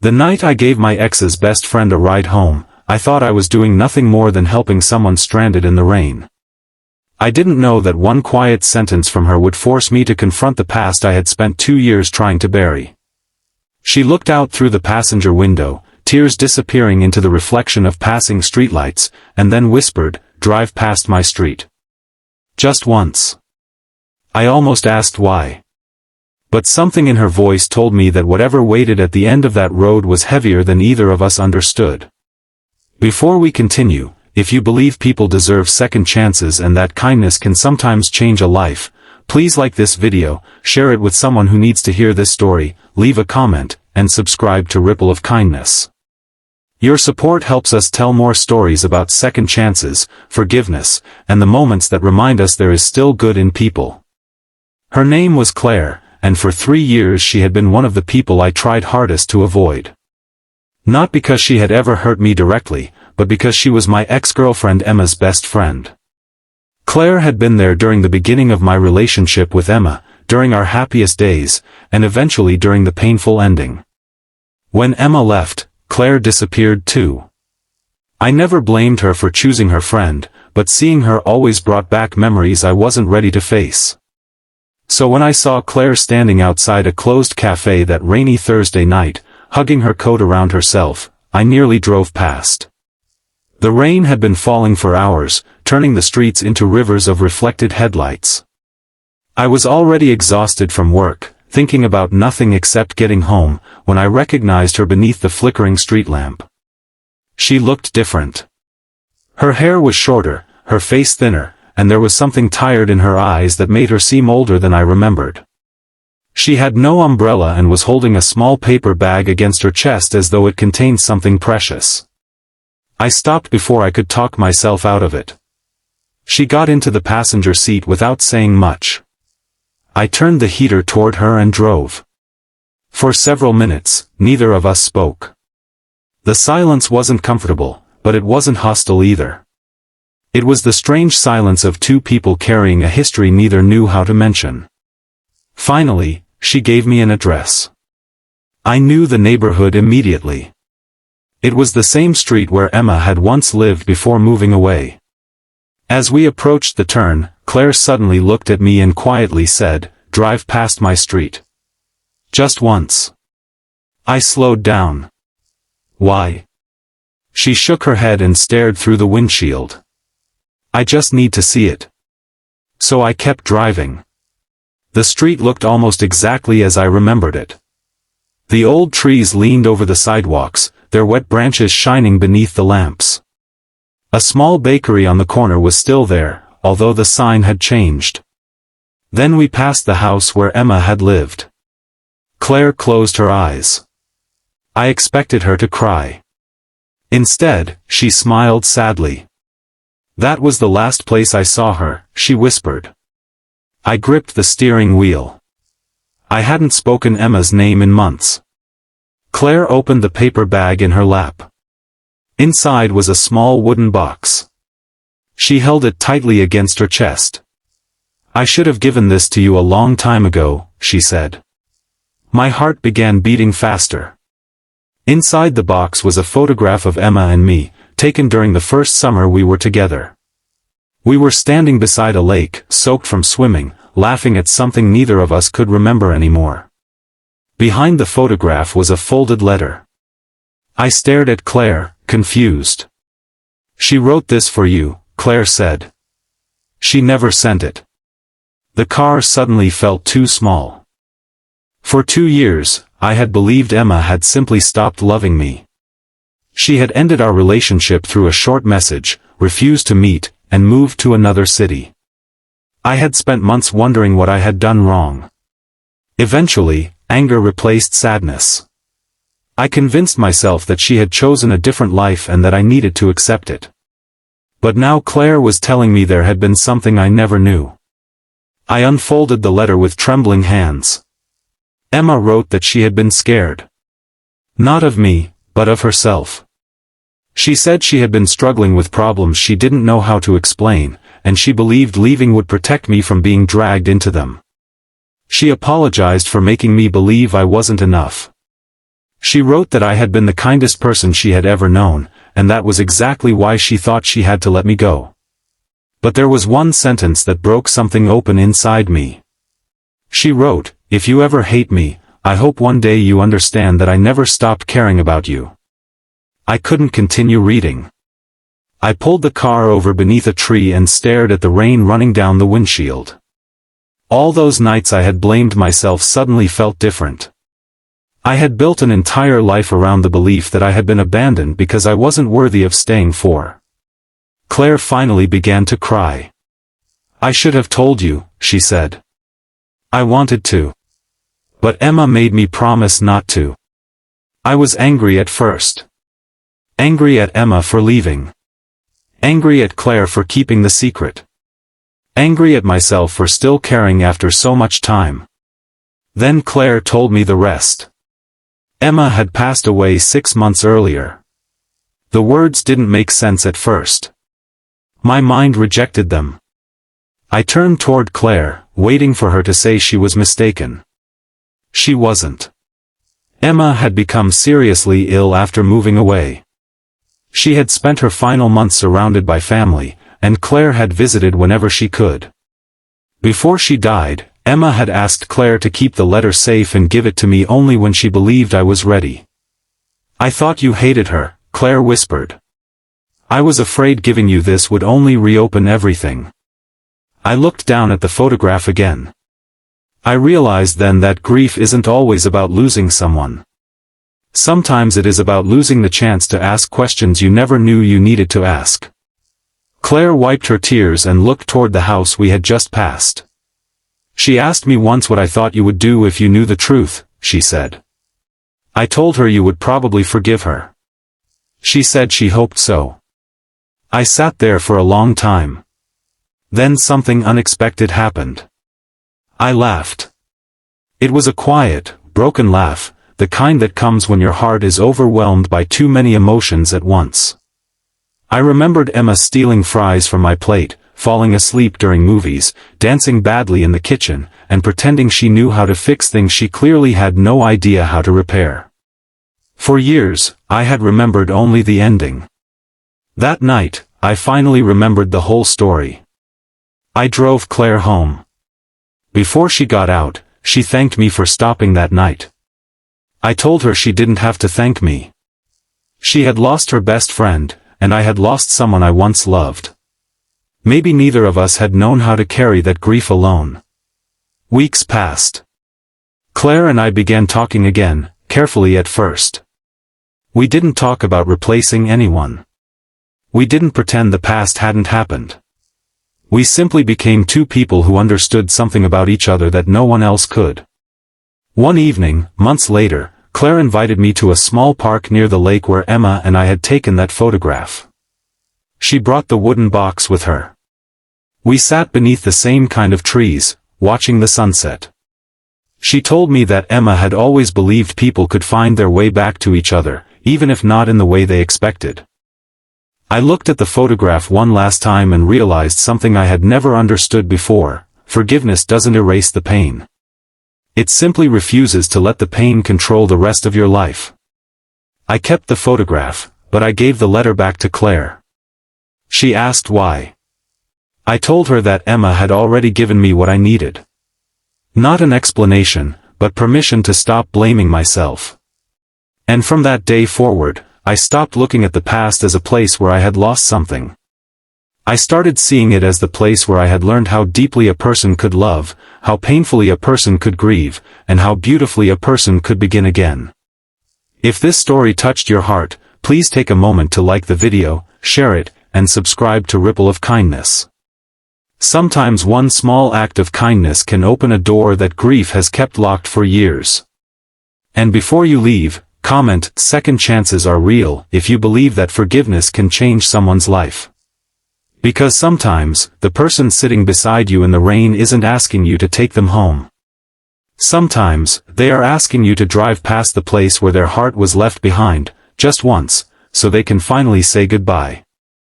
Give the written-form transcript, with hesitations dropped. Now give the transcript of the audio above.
The night I gave my ex's best friend a ride home, I thought I was doing nothing more than helping someone stranded in the rain. I didn't know that one quiet sentence from her would force me to confront the past I had spent 2 years trying to bury. She looked out through the passenger window, tears disappearing into the reflection of passing streetlights, and then whispered, "Drive past my street." Just once. I almost asked why. But something in her voice told me that whatever waited at the end of that road was heavier than either of us understood. Before we continue, if you believe people deserve second chances and that kindness can sometimes change a life, please like this video, share it with someone who needs to hear this story, leave a comment, and subscribe to Ripple of Kindness. Your support helps us tell more stories about second chances, forgiveness, and the moments that remind us there is still good in people. Her name was Claire, and for 3 years she had been one of the people I tried hardest to avoid. Not because she had ever hurt me directly, but because she was my ex-girlfriend Emma's best friend. Claire had been there during the beginning of my relationship with Emma, during our happiest days, and eventually during the painful ending. When Emma left, Claire disappeared too. I never blamed her for choosing her friend, but seeing her always brought back memories I wasn't ready to face. So when I saw Claire standing outside a closed cafe that rainy Thursday night, hugging her coat around herself, I nearly drove past. The rain had been falling for hours, turning the streets into rivers of reflected headlights. I was already exhausted from work, thinking about nothing except getting home, when I recognized her beneath the flickering street lamp. She looked different. Her hair was shorter, her face thinner, and there was something tired in her eyes that made her seem older than I remembered. She had no umbrella and was holding a small paper bag against her chest as though it contained something precious. I stopped before I could talk myself out of it. She got into the passenger seat without saying much. I turned the heater toward her and drove. For several minutes, neither of us spoke. The silence wasn't comfortable, but it wasn't hostile either. It was the strange silence of two people carrying a history neither knew how to mention. Finally, she gave me an address. I knew the neighborhood immediately. It was the same street where Emma had once lived before moving away. As we approached the turn, Claire suddenly looked at me and quietly said, "Drive past my street." Just once. I slowed down. Why? She shook her head and stared through the windshield. I just need to see it. So I kept driving. The street looked almost exactly as I remembered it. The old trees leaned over the sidewalks, their wet branches shining beneath the lamps. A small bakery on the corner was still there, although the sign had changed. Then we passed the house where Emma had lived. Claire closed her eyes. I expected her to cry. Instead, she smiled sadly. "That was the last place I saw her," she whispered. I gripped the steering wheel. I hadn't spoken Emma's name in months. Claire opened the paper bag in her lap. Inside was a small wooden box. She held it tightly against her chest. "I should have given this to you a long time ago," she said. My heart began beating faster. Inside the box was a photograph of Emma and me, taken during the first summer we were together. We were standing beside a lake, soaked from swimming, laughing at something neither of us could remember anymore. Behind the photograph was a folded letter. I stared at Claire, confused. "She wrote this for you," Claire said. She never sent it. The car suddenly felt too small. For 2 years, I had believed Emma had simply stopped loving me. She had ended our relationship through a short message, refused to meet, and moved to another city. I had spent months wondering what I had done wrong. Eventually, anger replaced sadness. I convinced myself that she had chosen a different life and that I needed to accept it. But now Claire was telling me there had been something I never knew. I unfolded the letter with trembling hands. Emma wrote that she had been scared. Not of me, but of herself. She said she had been struggling with problems she didn't know how to explain, and she believed leaving would protect me from being dragged into them. She apologized for making me believe I wasn't enough. She wrote that I had been the kindest person she had ever known, and that was exactly why she thought she had to let me go. But there was one sentence that broke something open inside me. She wrote, "If you ever hate me, I hope one day you understand that I never stopped caring about you." I couldn't continue reading. I pulled the car over beneath a tree and stared at the rain running down the windshield. All those nights I had blamed myself suddenly felt different. I had built an entire life around the belief that I had been abandoned because I wasn't worthy of staying for. Claire finally began to cry. "I should have told you," she said. "I wanted to. But Emma made me promise not to." I was angry at first. Angry at Emma for leaving. Angry at Claire for keeping the secret. Angry at myself for still caring after so much time. Then Claire told me the rest. Emma had passed away 6 months earlier. The words didn't make sense at first. My mind rejected them. I turned toward Claire, waiting for her to say she was mistaken. She wasn't. Emma had become seriously ill after moving away. She had spent her final months surrounded by family, and Claire had visited whenever she could. Before she died, Emma had asked Claire to keep the letter safe and give it to me only when she believed I was ready. "I thought you hated her," Claire whispered. "I was afraid giving you this would only reopen everything." I looked down at the photograph again. I realized then that grief isn't always about losing someone. Sometimes it is about losing the chance to ask questions you never knew you needed to ask. Claire wiped her tears and looked toward the house we had just passed. "She asked me once what I thought you would do if you knew the truth," she said. "I told her you would probably forgive her. She said she hoped so." I sat there for a long time. Then something unexpected happened. I laughed. It was a quiet, broken laugh, the kind that comes when your heart is overwhelmed by too many emotions at once. I remembered Emma stealing fries from my plate, falling asleep during movies, dancing badly in the kitchen, and pretending she knew how to fix things she clearly had no idea how to repair. For years, I had remembered only the ending. That night, I finally remembered the whole story. I drove Claire home. Before she got out, she thanked me for stopping that night. I told her she didn't have to thank me. She had lost her best friend, and I had lost someone I once loved. Maybe neither of us had known how to carry that grief alone. Weeks passed. Claire and I began talking again, carefully at first. We didn't talk about replacing anyone. We didn't pretend the past hadn't happened. We simply became two people who understood something about each other that no one else could. One evening, months later, Claire invited me to a small park near the lake where Emma and I had taken that photograph. She brought the wooden box with her. We sat beneath the same kind of trees, watching the sunset. She told me that Emma had always believed people could find their way back to each other, even if not in the way they expected. I looked at the photograph one last time and realized something I had never understood before: forgiveness doesn't erase the pain. It simply refuses to let the pain control the rest of your life. I kept the photograph, but I gave the letter back to Claire. She asked why. I told her that Emma had already given me what I needed. Not an explanation, but permission to stop blaming myself. And from that day forward, I stopped looking at the past as a place where I had lost something. I started seeing it as the place where I had learned how deeply a person could love, how painfully a person could grieve, and how beautifully a person could begin again. If this story touched your heart, please take a moment to like the video, share it, and subscribe to Ripple of Kindness. Sometimes one small act of kindness can open a door that grief has kept locked for years. And before you leave, comment, "Second chances are real," if you believe that forgiveness can change someone's life. Because sometimes, the person sitting beside you in the rain isn't asking you to take them home. Sometimes, they are asking you to drive past the place where their heart was left behind, just once, so they can finally say goodbye.